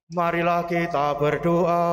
Marilah kita berdoa.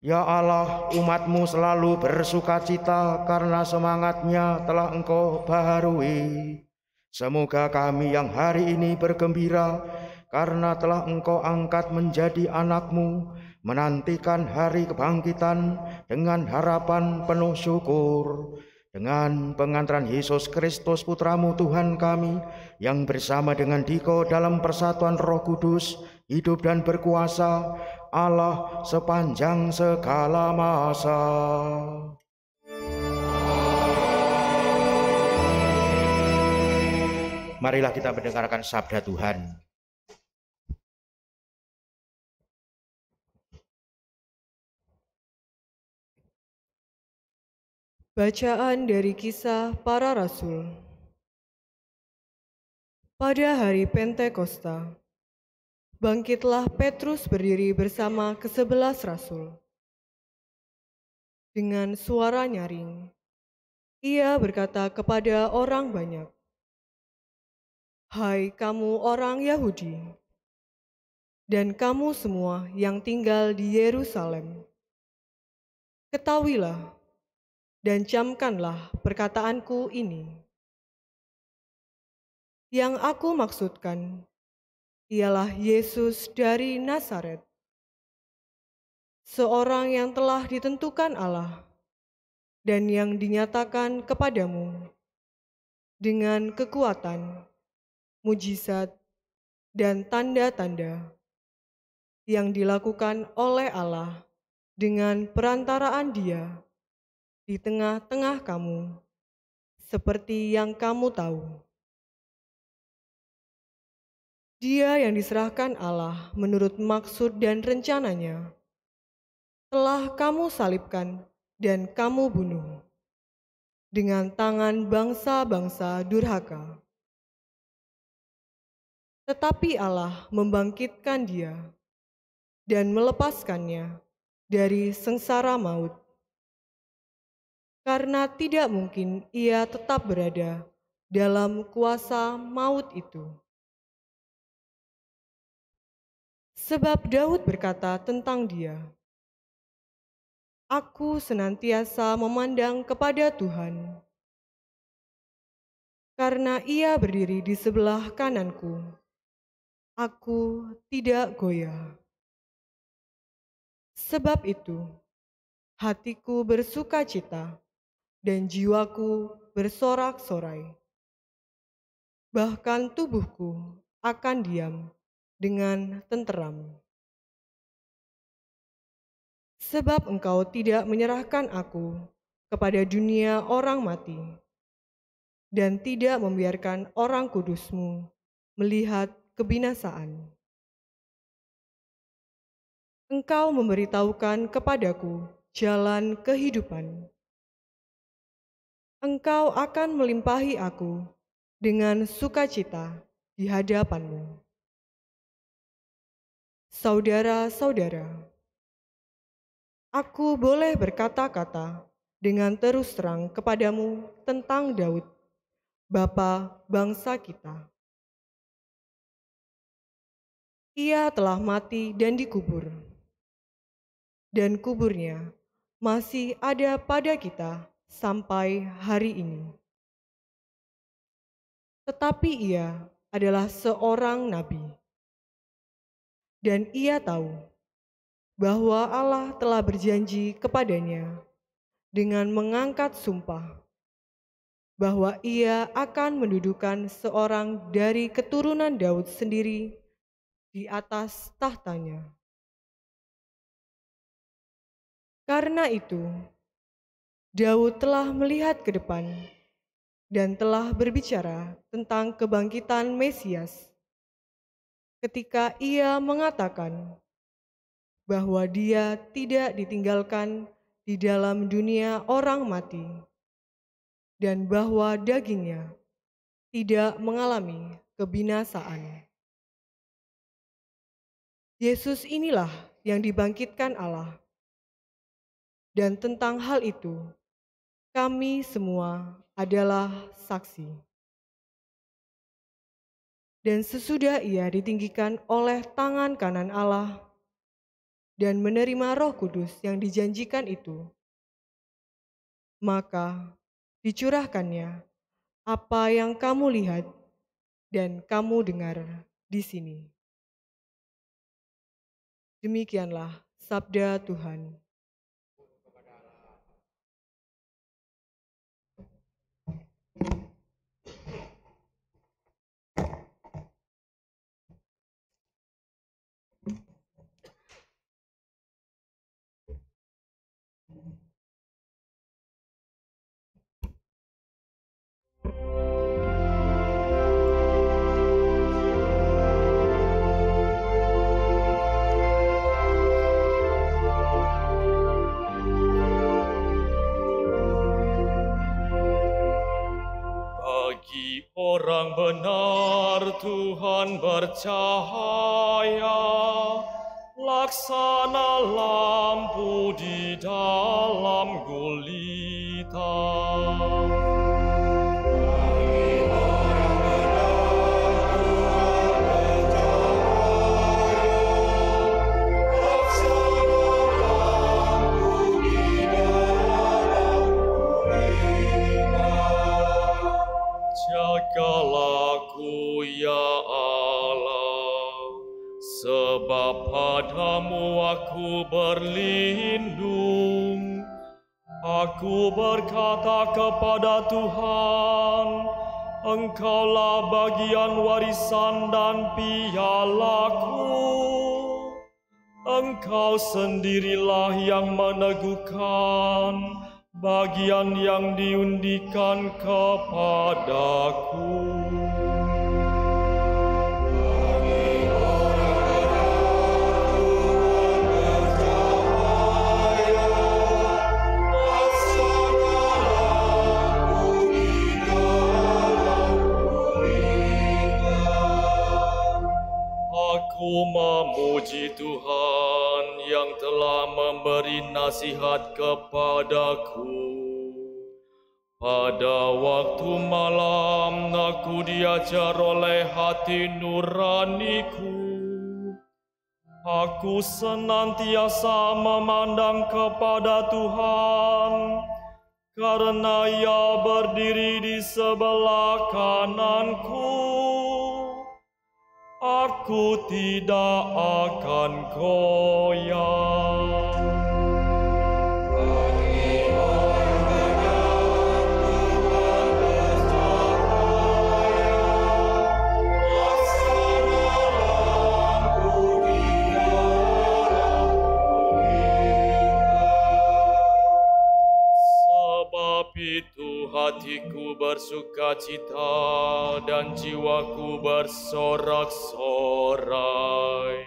Ya Allah, umat-Mu selalu bersukacita karena semangatnya telah Engkau baharui. Semoga kami yang hari ini bergembira karena telah Engkau angkat menjadi anak-Mu, menantikan hari kebangkitan dengan harapan penuh syukur. Dengan pengantaran Yesus Kristus Putra-Mu Tuhan kami, yang bersama dengan Diko dalam persatuan Roh Kudus, hidup dan berkuasa, Allah sepanjang segala masa. Marilah kita mendengarkan sabda Tuhan. Bacaan dari Kisah Para Rasul. Pada hari Pentakosta, bangkitlah Petrus berdiri bersama ke-11 rasul. Dengan suara nyaring, ia berkata kepada orang banyak, "Hai kamu orang Yahudi, dan kamu semua yang tinggal di Yerusalem, ketahuilah dan camkanlah perkataanku ini. Yang aku maksudkan ialah Yesus dari Nazaret, seorang yang telah ditentukan Allah dan yang dinyatakan kepadamu dengan kekuatan, mujizat, dan tanda-tanda yang dilakukan oleh Allah dengan perantaraan Dia di tengah-tengah kamu, seperti yang kamu tahu. Dia yang diserahkan Allah menurut maksud dan rencananya, telah kamu salibkan dan kamu bunuh dengan tangan bangsa-bangsa durhaka. Tetapi Allah membangkitkan Dia dan melepaskannya dari sengsara maut, karena tidak mungkin ia tetap berada dalam kuasa maut itu. Sebab Daud berkata tentang Dia, "Aku senantiasa memandang kepada Tuhan, karena Ia berdiri di sebelah kananku, aku tidak goyah." Sebab itu, hatiku bersukacita dan jiwaku bersorak-sorai. Bahkan tubuhku akan diam dengan tenteram. Sebab Engkau tidak menyerahkan aku kepada dunia orang mati, dan tidak membiarkan orang kudus-Mu melihat kebinasaan. Engkau memberitahukan kepadaku jalan kehidupan. Engkau akan melimpahi aku dengan sukacita di hadapan-Mu. Saudara-saudara, aku boleh berkata-kata dengan terus terang kepadamu tentang Daud, bapa bangsa kita. Ia telah mati dan dikubur, dan kuburnya masih ada pada kita sampai hari ini. Tetapi ia adalah seorang nabi, dan ia tahu bahwa Allah telah berjanji kepadanya dengan mengangkat sumpah bahwa ia akan mendudukan seorang dari keturunan Daud sendiri di atas tahtanya. Karena itu, Daud telah melihat ke depan dan telah berbicara tentang kebangkitan Mesias ketika ia mengatakan bahwa dia tidak ditinggalkan di dalam dunia orang mati dan bahwa dagingnya tidak mengalami kebinasaan. Yesus inilah yang dibangkitkan Allah, dan tentang hal itu kami semua adalah saksi. Dan sesudah ia ditinggikan oleh tangan kanan Allah dan menerima Roh Kudus yang dijanjikan itu, maka dicurahkannya apa yang kamu lihat dan kamu dengar di sini. Demikianlah sabda Tuhan. Bagi orang benar Tuhan bercahaya, laksana lampu di dalam gulita. Jagalah aku, ya Allah, sebab padamu aku berlindung. Aku berkata kepada Tuhan, Engkaulah bagian warisan dan pialaku. Engkau sendirilah yang meneguhkan bagian yang diundikan kepadaku. Aku memuji Tuhan yang telah memberi nasihat kepadaku. Pada waktu malam aku diajar oleh hati nuraniku. Aku senantiasa memandang kepada Tuhan, karena Ia berdiri di sebelah kananku. Aku tidak akan goyah. Sebab itu hatiku bersukacita dan jiwaku bersorak-sorai,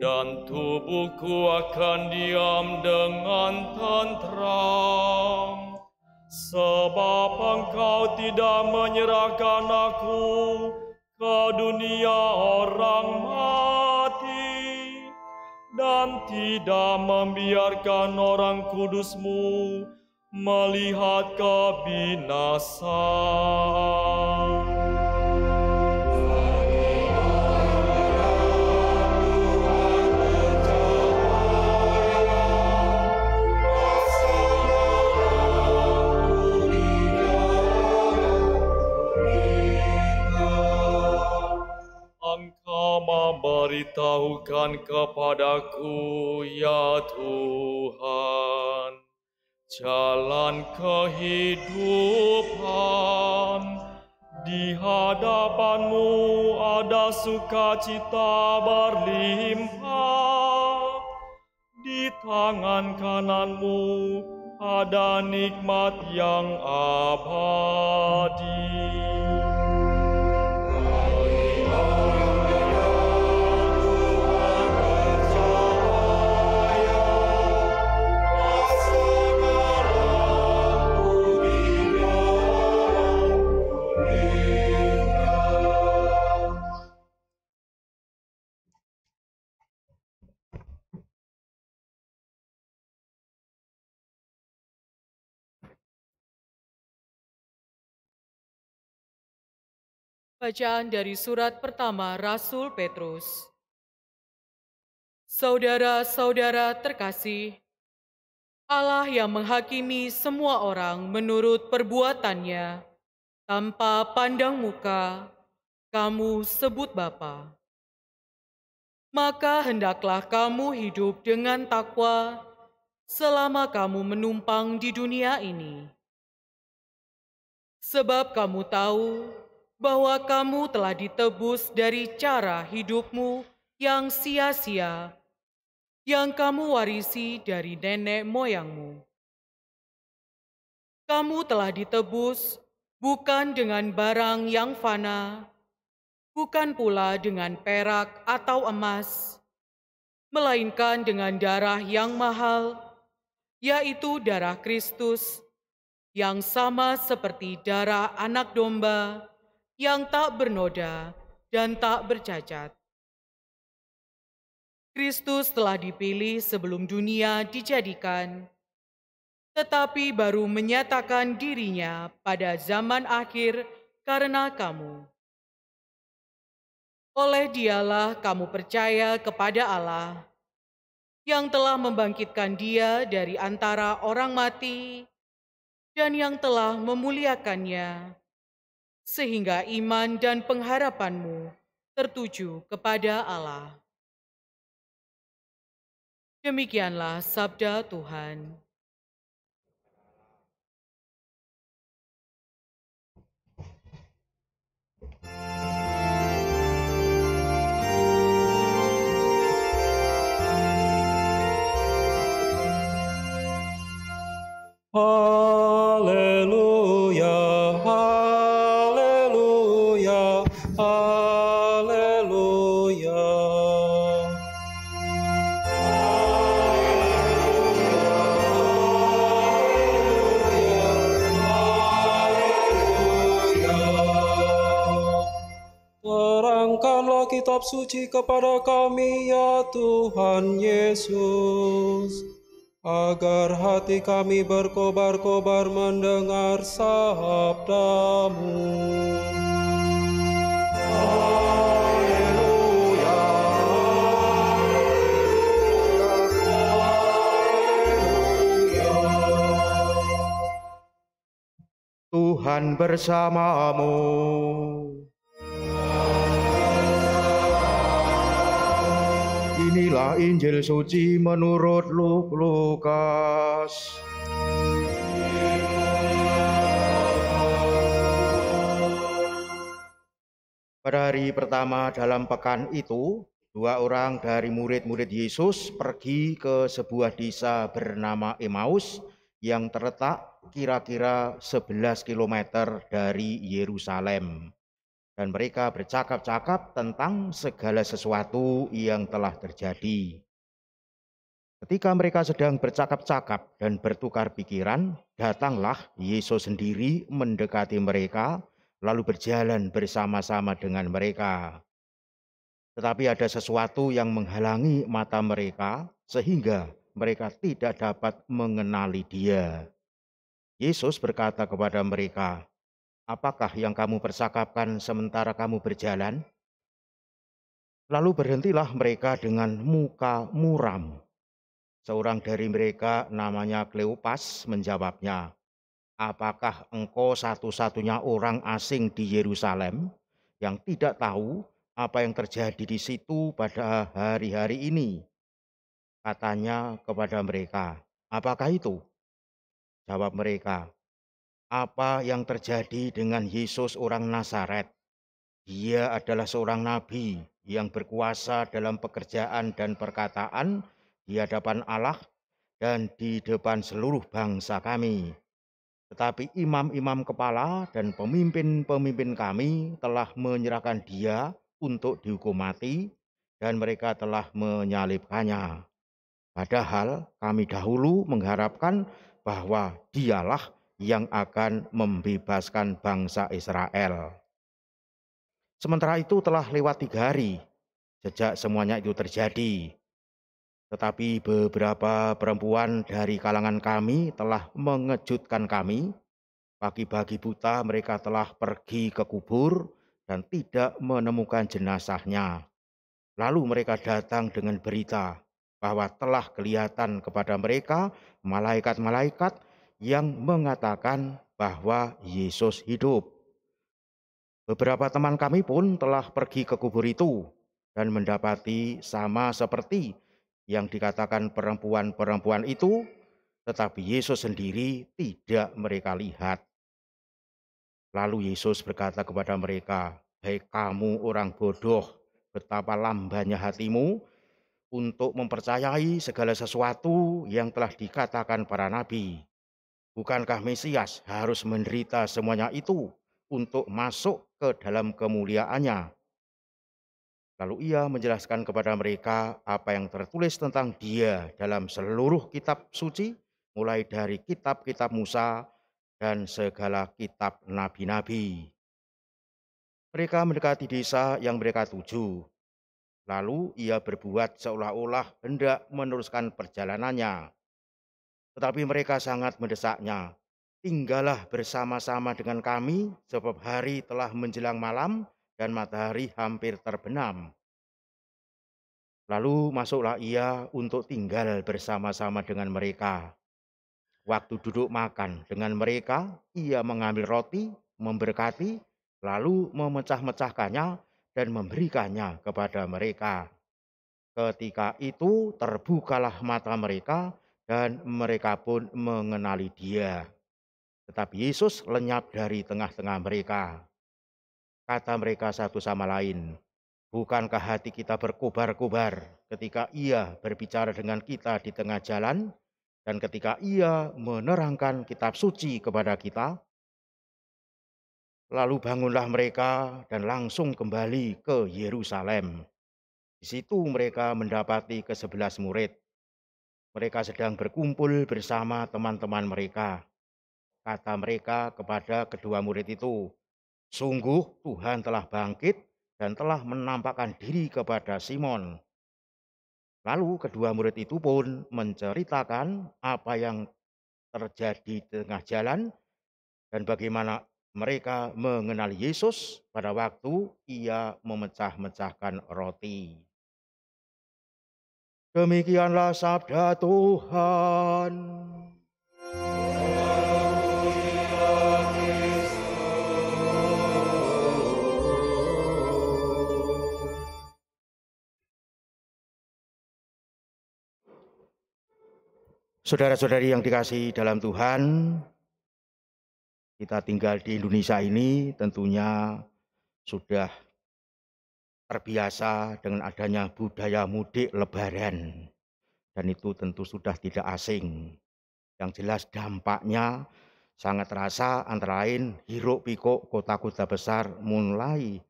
dan tubuhku akan diam dengan tentram, sebab Engkau tidak menyerahkan aku ke dunia orang mati, dan tidak membiarkan orang kudus-Mu melihat kebinasaan. Engkau memberitahukan kepadaku, ya Tuhan, jalan kehidupan. Di hadapan-Mu ada sukacita berlimpah, di tangan kanan-Mu ada nikmat yang abadi. Bacaan dari surat pertama Rasul Petrus. Saudara-saudara terkasih, Allah yang menghakimi semua orang menurut perbuatannya, tanpa pandang muka, kamu sebut Bapa. Maka hendaklah kamu hidup dengan takwa selama kamu menumpang di dunia ini. Sebab kamu tahu bahwa kamu telah ditebus dari cara hidupmu yang sia-sia, yang kamu warisi dari nenek moyangmu. Kamu telah ditebus bukan dengan barang yang fana, bukan pula dengan perak atau emas, melainkan dengan darah yang mahal, yaitu darah Kristus, yang sama seperti darah anak domba yang tak bernoda dan tak bercacat. Kristus telah dipilih sebelum dunia dijadikan, tetapi baru menyatakan dirinya pada zaman akhir karena kamu. Oleh Dialah kamu percaya kepada Allah, yang telah membangkitkan Dia dari antara orang mati dan yang telah memuliakannya, sehingga iman dan pengharapanmu tertuju kepada Allah. Demikianlah sabda Tuhan. Haleluya, haleluya, haleluya. Terangkanlah kitab suci kepada kami, ya Tuhan Yesus, agar hati kami berkobar-kobar mendengar sabda-Mu. Haleluya, haleluya. Tuhan bersamamu. Inilah Injil suci menurut Lukas. Pada hari pertama dalam pekan itu, dua orang dari murid-murid Yesus pergi ke sebuah desa bernama Emmaus yang terletak kira-kira 11 km dari Yerusalem. Dan mereka bercakap-cakap tentang segala sesuatu yang telah terjadi. Ketika mereka sedang bercakap-cakap dan bertukar pikiran, datanglah Yesus sendiri mendekati mereka, lalu berjalan bersama-sama dengan mereka. Tetapi ada sesuatu yang menghalangi mata mereka, sehingga mereka tidak dapat mengenali Dia. Yesus berkata kepada mereka, "Apakah yang kamu percakapkan sementara kamu berjalan?" Lalu berhentilah mereka dengan muka muram. Seorang dari mereka namanya Kleopas menjawabnya, "Apakah engkau satu-satunya orang asing di Yerusalem yang tidak tahu apa yang terjadi di situ pada hari-hari ini?" Katanya kepada mereka, "Apakah itu?" Jawab mereka, "Apa yang terjadi dengan Yesus orang Nazaret? Dia adalah seorang nabi yang berkuasa dalam pekerjaan dan perkataan di hadapan Allah dan di depan seluruh bangsa kami. Tetapi imam-imam kepala dan pemimpin-pemimpin kami telah menyerahkan Dia untuk dihukum mati dan mereka telah menyalibkannya. Padahal kami dahulu mengharapkan bahwa Dialah yang akan membebaskan bangsa Israel." Sementara itu telah lewat 3 hari sejak semuanya itu terjadi. Tetapi beberapa perempuan dari kalangan kami telah mengejutkan kami. Pagi-pagi buta mereka telah pergi ke kubur dan tidak menemukan jenazahnya. Lalu mereka datang dengan berita bahwa telah kelihatan kepada mereka malaikat-malaikat yang mengatakan bahwa Yesus hidup. Beberapa teman kami pun telah pergi ke kubur itu dan mendapati sama seperti yang dikatakan perempuan-perempuan itu, tetapi Yesus sendiri tidak mereka lihat. Lalu Yesus berkata kepada mereka, "Hai kamu orang bodoh, betapa lambannya hatimu untuk mempercayai segala sesuatu yang telah dikatakan para nabi. Bukankah Mesias harus menderita semuanya itu untuk masuk ke dalam kemuliaannya?" Lalu ia menjelaskan kepada mereka apa yang tertulis tentang dia dalam seluruh kitab suci, mulai dari kitab-kitab Musa dan segala kitab nabi-nabi. Mereka mendekati desa yang mereka tuju. Lalu ia berbuat seolah-olah hendak meneruskan perjalanannya. Tetapi mereka sangat mendesaknya. "Tinggallah bersama-sama dengan kami, sebab hari telah menjelang malam dan matahari hampir terbenam." Lalu masuklah ia untuk tinggal bersama-sama dengan mereka. Waktu duduk makan dengan mereka, ia mengambil roti, memberkati, lalu memecah-mecahkannya dan memberikannya kepada mereka. Ketika itu terbukalah mata mereka dan mereka pun mengenali dia. Tetapi Yesus lenyap dari tengah-tengah mereka. Kata mereka satu sama lain, "Bukankah hati kita berkobar-kobar ketika ia berbicara dengan kita di tengah jalan dan ketika ia menerangkan kitab suci kepada kita?" Lalu bangunlah mereka dan langsung kembali ke Yerusalem. Di situ mereka mendapati ke-11 murid. Mereka sedang berkumpul bersama teman-teman mereka. Kata mereka kepada kedua murid itu, "Sungguh Tuhan telah bangkit dan telah menampakkan diri kepada Simon." Lalu kedua murid itu pun menceritakan apa yang terjadi di tengah jalan dan bagaimana mereka mengenali Yesus pada waktu ia memecah-mecahkan roti. Demikianlah sabda Tuhan. Saudara-saudari yang dikasihi dalam Tuhan, kita tinggal di Indonesia ini tentunya sudah terbiasa dengan adanya budaya mudik lebaran. Dan itu tentu sudah tidak asing. Yang jelas dampaknya sangat terasa, antara lain hiruk pikuk kota-kota besar mulai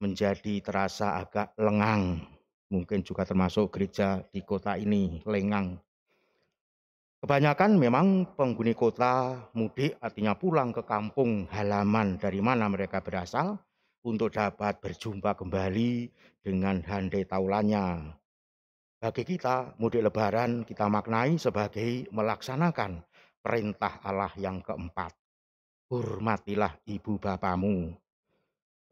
menjadi terasa agak lengang. Mungkin juga termasuk gereja di kota ini lengang. Kebanyakan memang penghuni kota mudik, artinya pulang ke kampung halaman dari mana mereka berasal untuk dapat berjumpa kembali dengan handai taulannya. Bagi kita, mudik lebaran kita maknai sebagai melaksanakan perintah Allah yang keempat. Hormatilah ibu bapamu.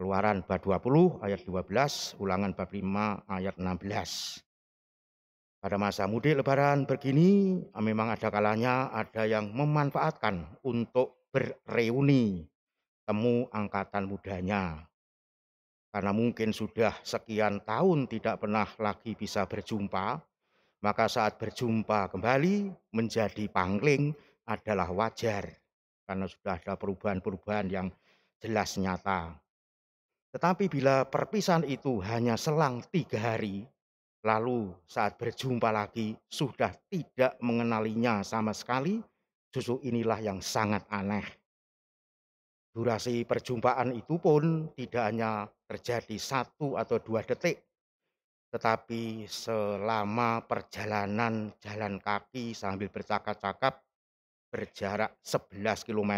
Keluaran bab 20 ayat 12, Ulangan bab 5 ayat 16. Pada masa mudik lebaran begini, memang ada kalanya ada yang memanfaatkan untuk bereuni temu angkatan mudanya. Karena mungkin sudah sekian tahun tidak pernah lagi bisa berjumpa, maka saat berjumpa kembali menjadi pangling adalah wajar. Karena sudah ada perubahan-perubahan yang jelas nyata. Tetapi bila perpisahan itu hanya selang 3 hari, lalu saat berjumpa lagi sudah tidak mengenalinya sama sekali, justru inilah yang sangat aneh. Durasi perjumpaan itu pun tidak hanya terjadi 1 atau 2 detik, tetapi selama perjalanan jalan kaki sambil bercakap-cakap berjarak 11 km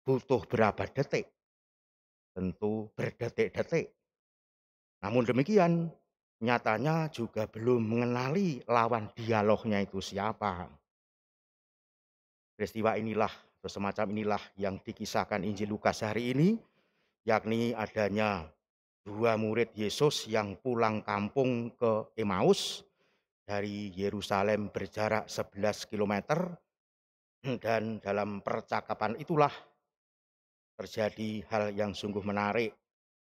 butuh berapa detik? Tentu berdetik-detik. Namun demikian, nyatanya juga belum mengenali lawan dialognya itu siapa. Peristiwa inilah atau semacam inilah yang dikisahkan Injil Lukas hari ini, yakni adanya dua murid Yesus yang pulang kampung ke Emmaus dari Yerusalem berjarak 11 km, dan dalam percakapan itulah terjadi hal yang sungguh menarik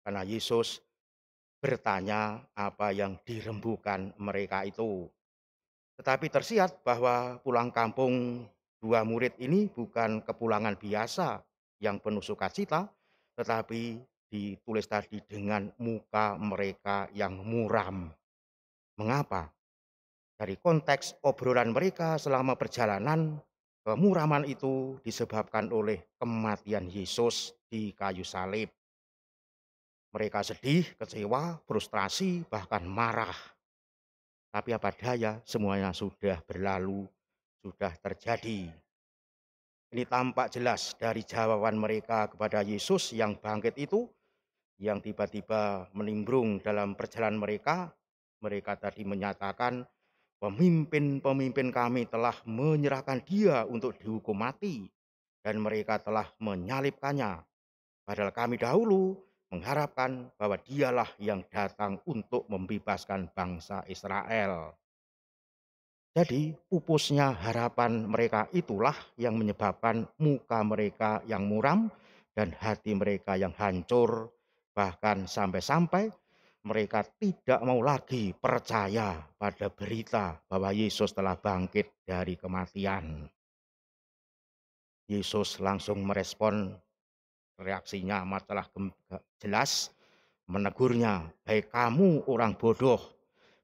karena Yesus bertanya apa yang dirembukan mereka itu. Tetapi tersirat bahwa pulang kampung dua murid ini bukan kepulangan biasa yang penuh sukacita, tetapi ditulis tadi dengan muka mereka yang muram. Mengapa? Dari konteks obrolan mereka selama perjalanan, kemuraman itu disebabkan oleh kematian Yesus di kayu salib. Mereka sedih, kecewa, frustrasi, bahkan marah. Tapi apa daya, semuanya sudah berlalu, sudah terjadi. Ini tampak jelas dari jawaban mereka kepada Yesus yang bangkit itu, yang tiba-tiba menimbrung dalam perjalanan mereka. Mereka tadi menyatakan, pemimpin-pemimpin kami telah menyerahkan dia untuk dihukum mati, dan mereka telah menyalibkannya. Padahal kami dahulu mengharapkan bahwa dialah yang datang untuk membebaskan bangsa Israel. Jadi pupusnya harapan mereka itulah yang menyebabkan muka mereka yang muram dan hati mereka yang hancur. Bahkan sampai-sampai mereka tidak mau lagi percaya pada berita bahwa Yesus telah bangkit dari kematian. Yesus langsung merespon, reaksinya amat telah jelas, menegurnya, "Hai kamu orang bodoh,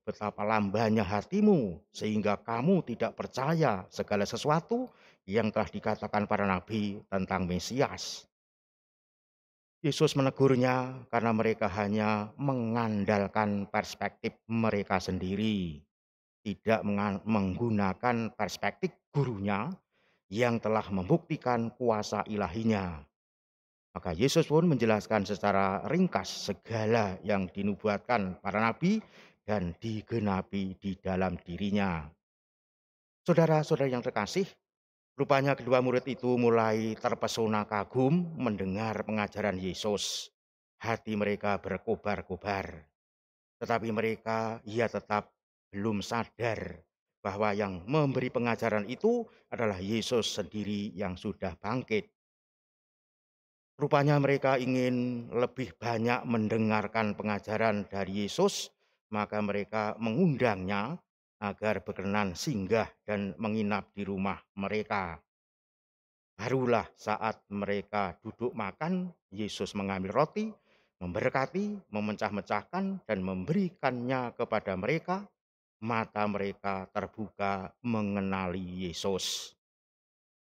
betapa lambannya hatimu sehingga kamu tidak percaya segala sesuatu yang telah dikatakan para nabi tentang Mesias." Yesus menegurnya karena mereka hanya mengandalkan perspektif mereka sendiri, tidak menggunakan perspektif gurunya yang telah membuktikan kuasa ilahinya. Maka Yesus pun menjelaskan secara ringkas segala yang dinubuatkan para nabi dan digenapi di dalam dirinya. Saudara-saudara yang terkasih, rupanya kedua murid itu mulai terpesona kagum mendengar pengajaran Yesus. Hati mereka berkobar-kobar. Tetapi mereka tetap belum sadar bahwa yang memberi pengajaran itu adalah Yesus sendiri yang sudah bangkit. Rupanya mereka ingin lebih banyak mendengarkan pengajaran dari Yesus, maka mereka mengundangnya agar berkenan singgah dan menginap di rumah mereka. Barulah saat mereka duduk makan, Yesus mengambil roti, memberkati, memecah-mecahkan dan memberikannya kepada mereka. Mata mereka terbuka mengenali Yesus.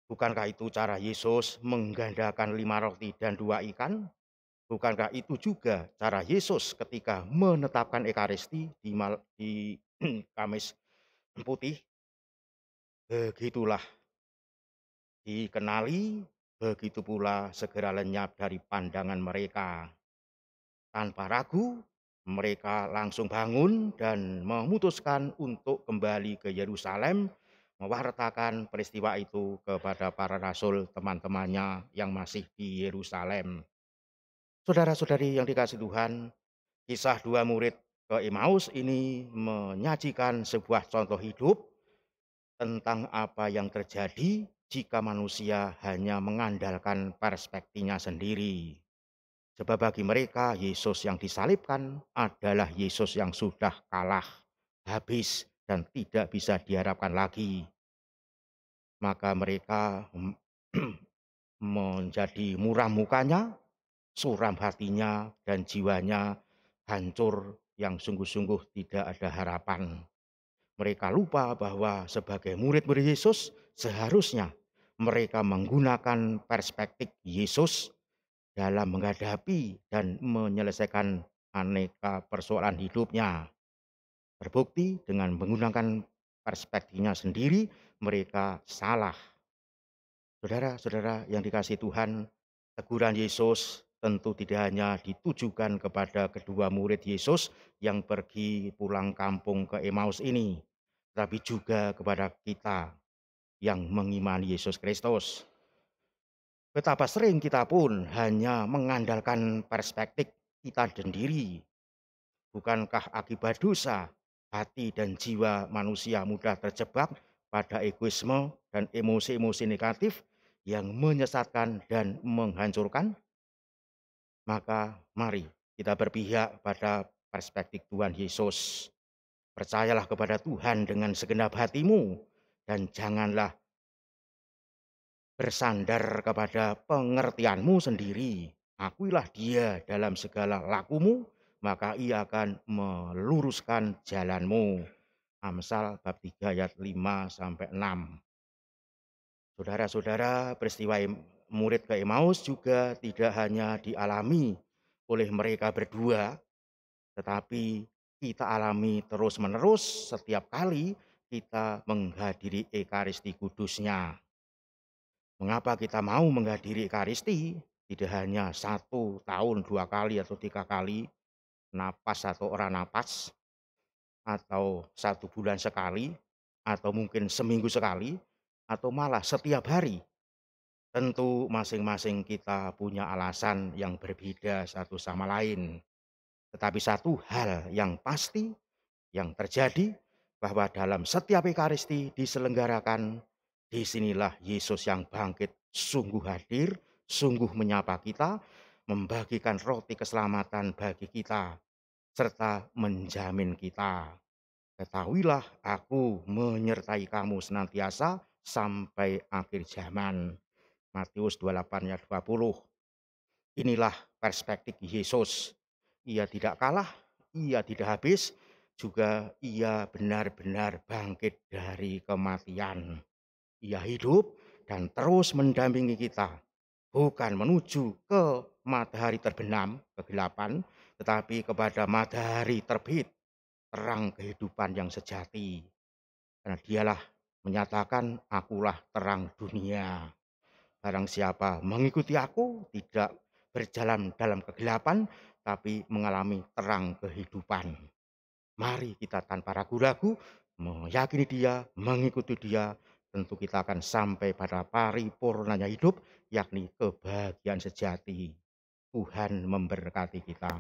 Bukankah itu cara Yesus menggandakan 5 roti dan 2 ikan? Bukankah itu juga cara Yesus ketika menetapkan Ekaristi di Kamis Putih? Begitulah dikenali, begitu pula segera lenyap dari pandangan mereka. Tanpa ragu, mereka langsung bangun dan memutuskan untuk kembali ke Yerusalem, mewartakan peristiwa itu kepada para rasul teman-temannya yang masih di Yerusalem. Saudara-saudari yang dikasihi Tuhan, kisah dua murid ke Emmaus ini menyajikan sebuah contoh hidup tentang apa yang terjadi jika manusia hanya mengandalkan perspektifnya sendiri. Sebab bagi mereka Yesus yang disalibkan adalah Yesus yang sudah kalah, habis, dan tidak bisa diharapkan lagi. Maka mereka menjadi muram mukanya, suram hatinya, dan jiwanya hancur yang sungguh-sungguh tidak ada harapan. Mereka lupa bahwa sebagai murid-murid Yesus seharusnya mereka menggunakan perspektif Yesus dalam menghadapi dan menyelesaikan aneka persoalan hidupnya. Terbukti dengan menggunakan perspektifnya sendiri, mereka salah. Saudara-saudara yang dikasihi Tuhan, teguran Yesus tentu tidak hanya ditujukan kepada kedua murid Yesus yang pergi pulang kampung ke Emmaus ini, tapi juga kepada kita yang mengimani Yesus Kristus. Betapa sering kita pun hanya mengandalkan perspektif kita sendiri. Bukankah akibat dosa, hati dan jiwa manusia mudah terjebak pada egoisme dan emosi-emosi negatif yang menyesatkan dan menghancurkan? Maka mari kita berpihak pada perspektif Tuhan Yesus. Percayalah kepada Tuhan dengan segenap hatimu dan janganlah bersandar kepada pengertianmu sendiri. Akuilah Dia dalam segala lakumu, maka Ia akan meluruskan jalanmu. Amsal bab 3 ayat 5 sampai 6. Saudara-saudara, peristiwa murid ke Emmaus juga tidak hanya dialami oleh mereka berdua, tetapi kita alami terus-menerus setiap kali kita menghadiri Ekaristi Kudusnya. Mengapa kita mau menghadiri Ekaristi? Tidak hanya 1 tahun 2 kali atau 3 kali, napas atau orang napas, atau 1 bulan sekali, atau mungkin seminggu sekali, atau malah setiap hari. Tentu masing-masing kita punya alasan yang berbeda satu sama lain. Tetapi satu hal yang pasti yang terjadi bahwa dalam setiap Ekaristi diselenggarakan, disinilah Yesus yang bangkit sungguh hadir, sungguh menyapa kita, membagikan roti keselamatan bagi kita, serta menjamin kita. Ketahuilah aku menyertai kamu senantiasa sampai akhir zaman. Matius 28 ayat 20. Inilah perspektif Yesus. Ia tidak kalah, ia tidak habis, juga ia benar-benar bangkit dari kematian. Ia hidup dan terus mendampingi kita, bukan menuju ke matahari terbenam, kegelapan, tetapi kepada matahari terbit, terang kehidupan yang sejati. Karena dialah menyatakan, akulah terang dunia. Barang siapa mengikuti aku tidak berjalan dalam kegelapan, tapi mengalami terang kehidupan. Mari kita tanpa ragu-ragu meyakini dia, mengikuti dia. Tentu kita akan sampai pada paripurnanya hidup, yakni kebahagiaan sejati. Tuhan memberkati kita.